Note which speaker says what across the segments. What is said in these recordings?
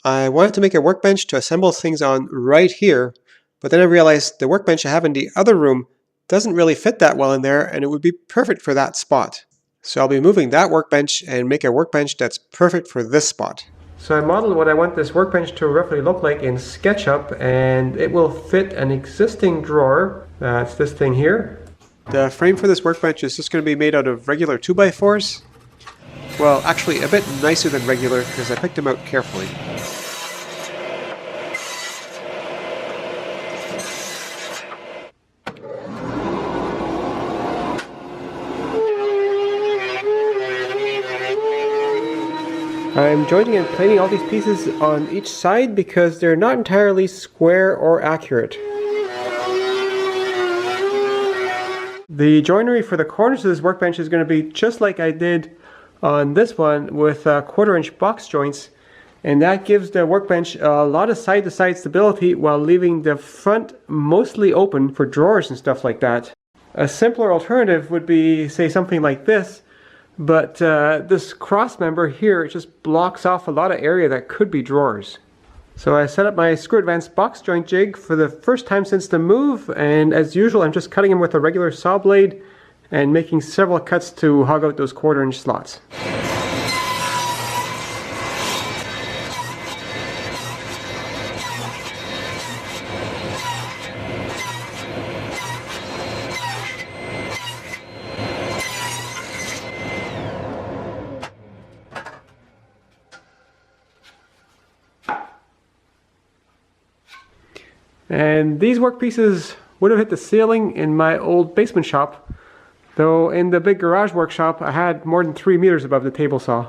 Speaker 1: I wanted to make a workbench to assemble things on right here, but then I realized the workbench I have in the other room doesn't really fit that well in there, and it would be perfect for that spot. So I'll be moving that workbench and make a workbench that's perfect for this spot. So I modeled what I want this workbench to roughly look like in SketchUp, and it will fit an existing drawer. That's this thing here. The frame for this workbench is just going to be made out of regular 2x4s. Well, actually a bit nicer than regular because I picked them out carefully. I'm jointing and plating all these pieces on each side because they're not entirely square or accurate. The joinery for the corners of this workbench is going to be just like I did on this one with 1/4" box joints, and that gives the workbench a lot of side-to-side stability while leaving the front mostly open for drawers and stuff like that. A simpler alternative would be, say, something like this, but this cross member here just blocks off a lot of area that could be drawers. So I set up my Screw Advanced box joint jig for the first time since the move, and as usual I'm just cutting them with a regular saw blade and making several cuts to hog out those 1/4" slots. And these workpieces would have hit the ceiling in my old basement shop, though in the big garage workshop I had more than 3 meters above the table saw.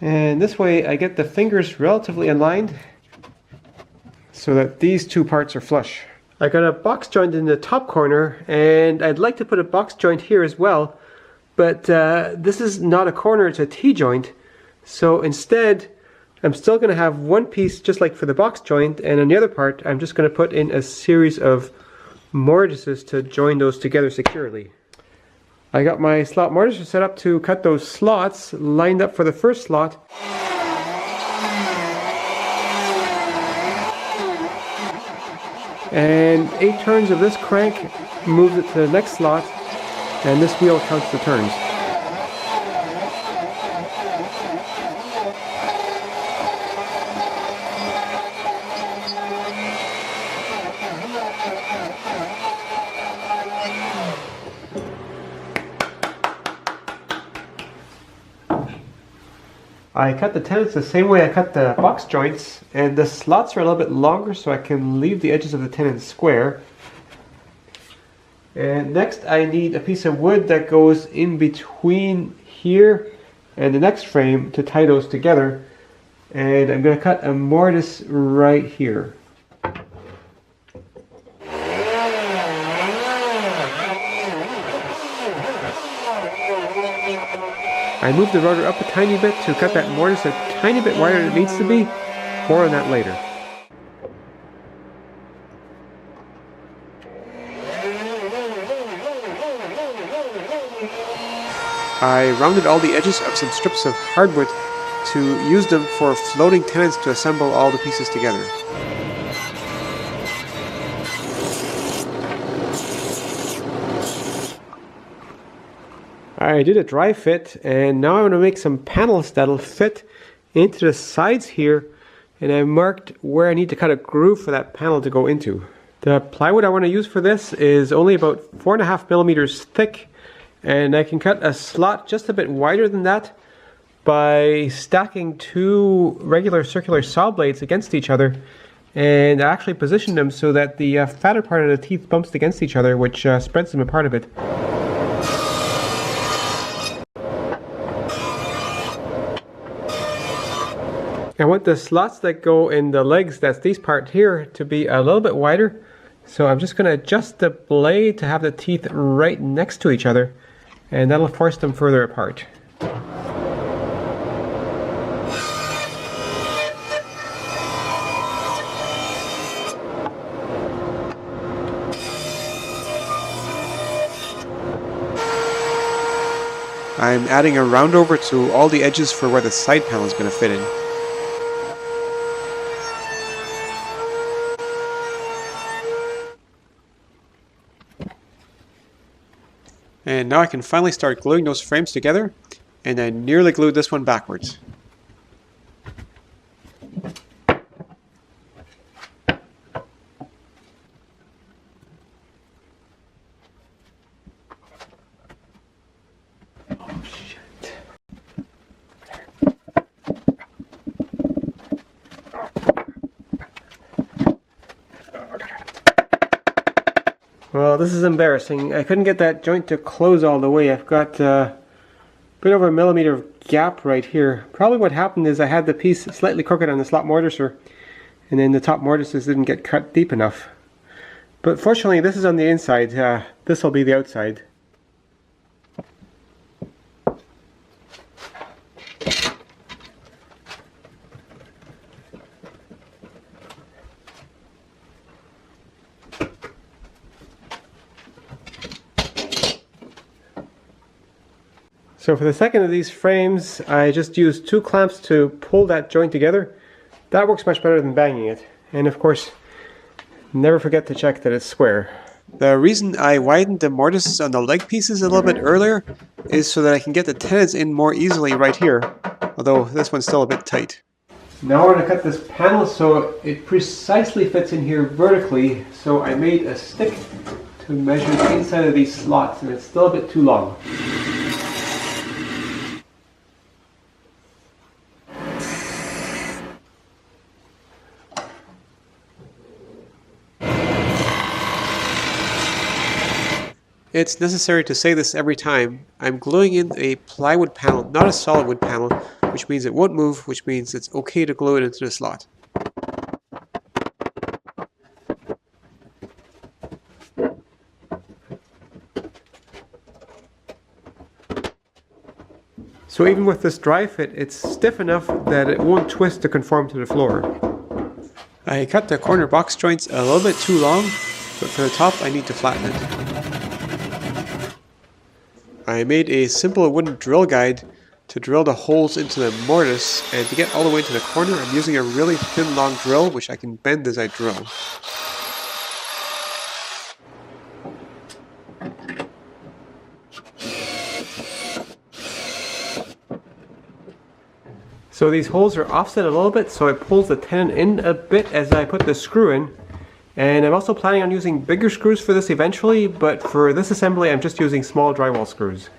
Speaker 1: And this way I get the fingers relatively aligned so that these two parts are flush. I got a box joint in the top corner, and I'd like to put a box joint here as well, but this is not a corner, it's a T-joint. So instead, I'm still going to have one piece just like for the box joint, and on the other part I'm just going to put in a series of mortises to join those together securely. I got my slot mortiser set up to cut those slots, lined up for the first slot. And 8 turns of this crank moves it to the next slot, and this wheel counts the turns. I cut the tenons the same way I cut the box joints, and the slots are a little bit longer so I can leave the edges of the tenons square. And next I need a piece of wood that goes in between here and the next frame to tie those together, and I'm going to cut a mortise right here. I moved the rotor up a tiny bit to cut that mortise a tiny bit wider than it needs to be. More on that later. I rounded all the edges of some strips of hardwood to use them for floating tenons to assemble all the pieces together. I did a dry fit, and now I want to make some panels that'll fit into the sides here, and I marked where I need to cut a groove for that panel to go into. The plywood I want to use for this is only about 4.5 millimeters thick, and I can cut a slot just a bit wider than that by stacking 2 regular circular saw blades against each other, and I actually position them so that the fatter part of the teeth bumps against each other, which spreads them apart a bit. I want the slots that go in the legs, that's these part here, to be a little bit wider. So I'm just going to adjust the blade to have the teeth right next to each other, and that'll force them further apart.
Speaker 2: I'm adding a round over to all the edges for where the side panel is going to fit in. And now I can finally start gluing those frames together, and I nearly glued this one backwards.
Speaker 1: Well, this is embarrassing. I couldn't get that joint to close all the way. I've got a bit over 1mm of gap right here. Probably what happened is I had the piece slightly crooked on the slot mortiser, and then the top mortises didn't get cut deep enough. But fortunately, this is on the inside. This will be the outside. So for the second of these frames, I just used 2 clamps to pull that joint together. That works much better than banging it. And of course, never forget to check that it's square.
Speaker 2: The reason I widened the mortises on the leg pieces a little bit earlier is so that I can get the tenons in more easily right here, although this one's still a bit tight.
Speaker 1: Now we're going to cut this panel so it precisely fits in here vertically. So I made a stick to measure the inside of these slots, and it's still a bit too long.
Speaker 2: It's necessary to say this every time. I'm gluing in a plywood panel, not a solid wood panel, which means it won't move, which means it's okay to glue it into the slot.
Speaker 1: So even with this dry fit, it's stiff enough that it won't twist to conform to the floor.
Speaker 2: I cut the corner box joints a little bit too long, but for the top I need to flatten it. I made a simple wooden drill guide to drill the holes into the mortise, and to get all the way to the corner I'm using a really thin long drill which I can bend as I drill.
Speaker 1: So these holes are offset a little bit, so it pulls the tenon in a bit as I put the screw in. And I'm also planning on using bigger screws for this eventually, but for this assembly I'm just using small drywall screws.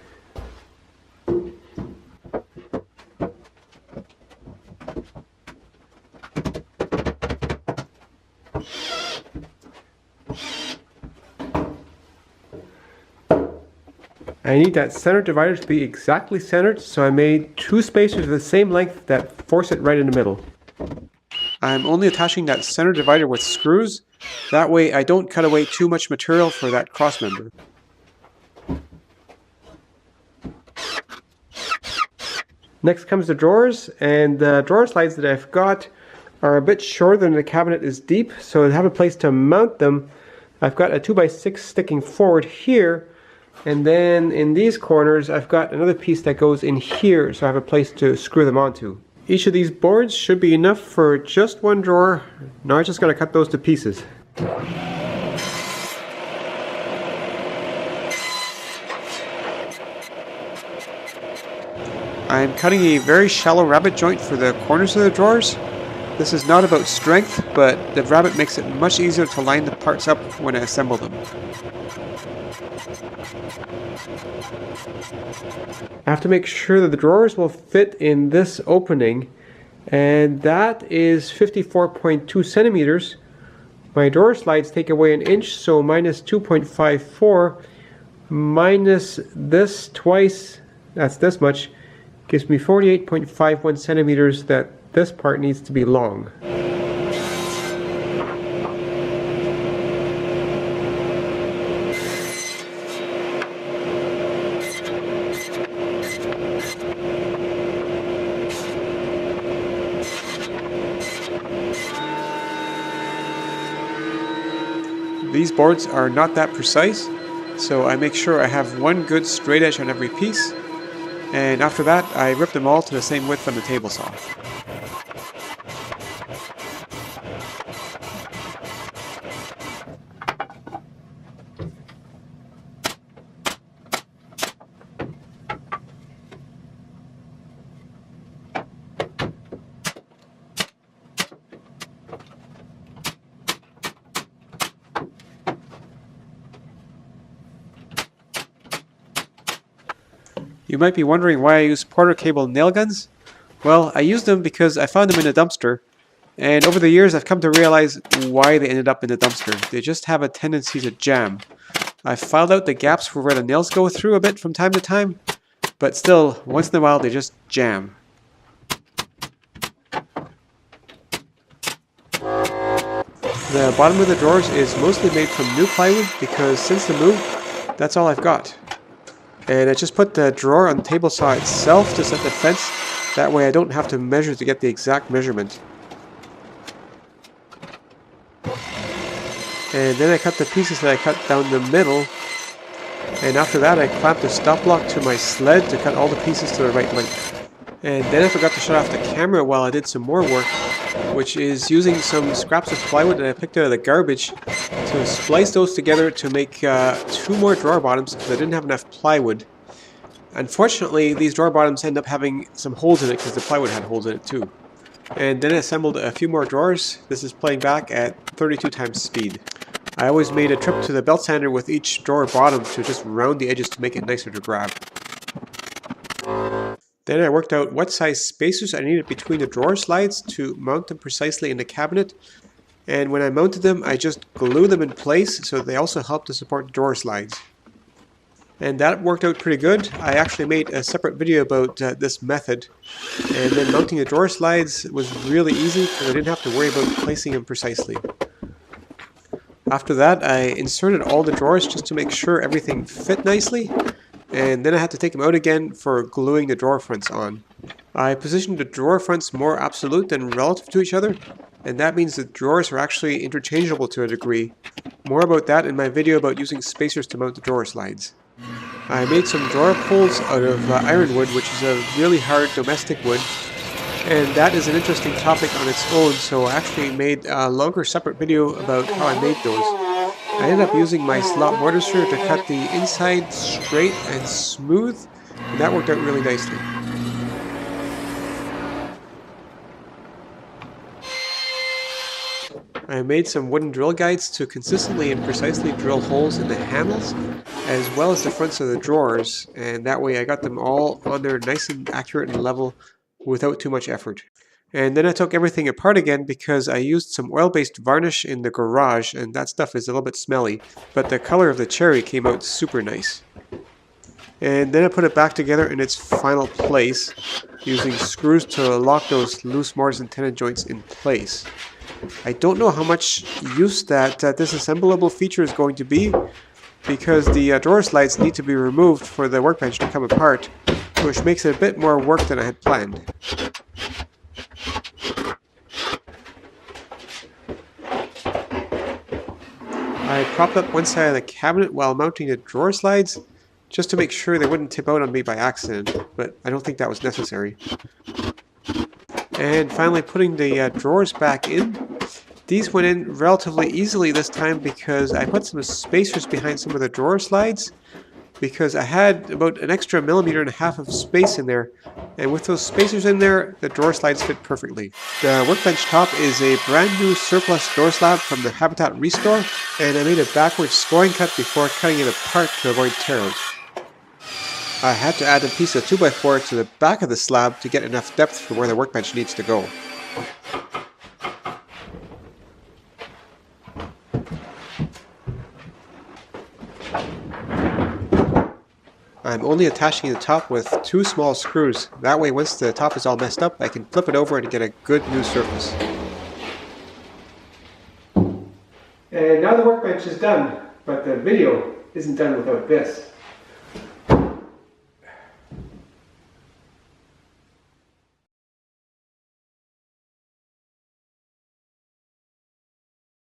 Speaker 1: I need that center divider to be exactly centered, so I made 2 spacers of the same length that force it right in the middle.
Speaker 2: I'm only attaching that center divider with screws. That way I don't cut away too much material for that cross member.
Speaker 1: Next comes the drawers, and the drawer slides that I've got are a bit shorter than the cabinet is deep, so to have a place to mount them, I've got a 2x6 sticking forward here, and then in these corners I've got another piece that goes in here, so I have a place to screw them onto. Each of these boards should be enough for just one drawer. Now I'm just going to cut those to pieces.
Speaker 2: I'm cutting a very shallow rabbet joint for the corners of the drawers. This is not about strength, but the rabbet makes it much easier to line the parts up when I assemble them.
Speaker 1: I have to make sure that the drawers will fit in this opening, and that is 54.2 centimeters. My drawer slides take away 1 inch, so minus 2.54 minus this twice, that's this much, gives me 48.51 centimeters that this part needs to be long.
Speaker 2: These boards are not that precise, so I make sure I have one good straight edge on every piece, And after that, I ripped them all to the same width on the table saw. You might be wondering why I use Porter cable nail guns. Well, I used them because I found them in a dumpster, and over the years I've come to realize why they ended up in the dumpster. They just have a tendency to jam. I've filed out the gaps for where the nails go through a bit from time to time, but still, once in a while they just jam. The bottom of the drawers is mostly made from new plywood because since the move, that's all I've got. And I just put the drawer on the table saw itself to set the fence. That way I don't have to measure to get the exact measurement. And then I cut the pieces that I cut down the middle. And after that I clamped a stop block to my sled to cut all the pieces to the right length. And then I forgot to shut off the camera while I did some more work, which is using some scraps of plywood that I picked out of the garbage to splice those together to make 2 more drawer bottoms because I didn't have enough plywood. Unfortunately, these drawer bottoms end up having some holes in it because the plywood had holes in it too. And then I assembled a few more drawers. This is playing back at 32 times speed. I always made a trip to the belt sander with each drawer bottom to just round the edges to make it nicer to grab. Then I worked out what size spacers I needed between the drawer slides to mount them precisely in the cabinet. And when I mounted them, I just glued them in place so they also help to support the drawer slides. And that worked out pretty good. I actually made a separate video about this method. And then mounting the drawer slides was really easy because I didn't have to worry about placing them precisely. After that, I inserted all the drawers just to make sure everything fit nicely. And then I had to take them out again for gluing the drawer fronts on. I positioned the drawer fronts more absolute than relative to each other, and that means the drawers are actually interchangeable to a degree. More about that in my video about using spacers to mount the drawer slides. I made some drawer pulls out of ironwood, which is a really hard domestic wood, and that is an interesting topic on its own, so I actually made a longer separate video about how I made those. I ended up using my slot mortar screw to cut the inside straight and smooth, and that worked out really nicely. I made some wooden drill guides to consistently and precisely drill holes in the handles, as well as the fronts of the drawers, and that way I got them all on there nice and accurate and level without too much effort. And then I took everything apart again because I used some oil-based varnish in the garage, and that stuff is a little bit smelly, but the color of the cherry came out super nice. And then I put it back together in its final place, using screws to lock those loose mortise and tenon joints in place. I don't know how much use that this assemblable feature is going to be, because the drawer slides need to be removed for the workbench to come apart, which makes it a bit more work than I had planned. I propped up one side of the cabinet while mounting the drawer slides, just to make sure they wouldn't tip out on me by accident, but I don't think that was necessary. And finally putting the drawers back in. These went in relatively easily this time because I put some spacers behind some of the drawer slides, because I had about an extra 1.5 millimeters of space in there, and with those spacers in there, the drawer slides fit perfectly. The workbench top is a brand new surplus door slab from the Habitat Restore, and I made a backwards scoring cut before cutting it apart to avoid tear-out. I had to add a piece of 2x4 to the back of the slab to get enough depth for where the workbench needs to go. I'm only attaching the top with 2 small screws. That way, once the top is all messed up, I can flip it over and get a good new surface. And now the workbench is done, but the video isn't done without this.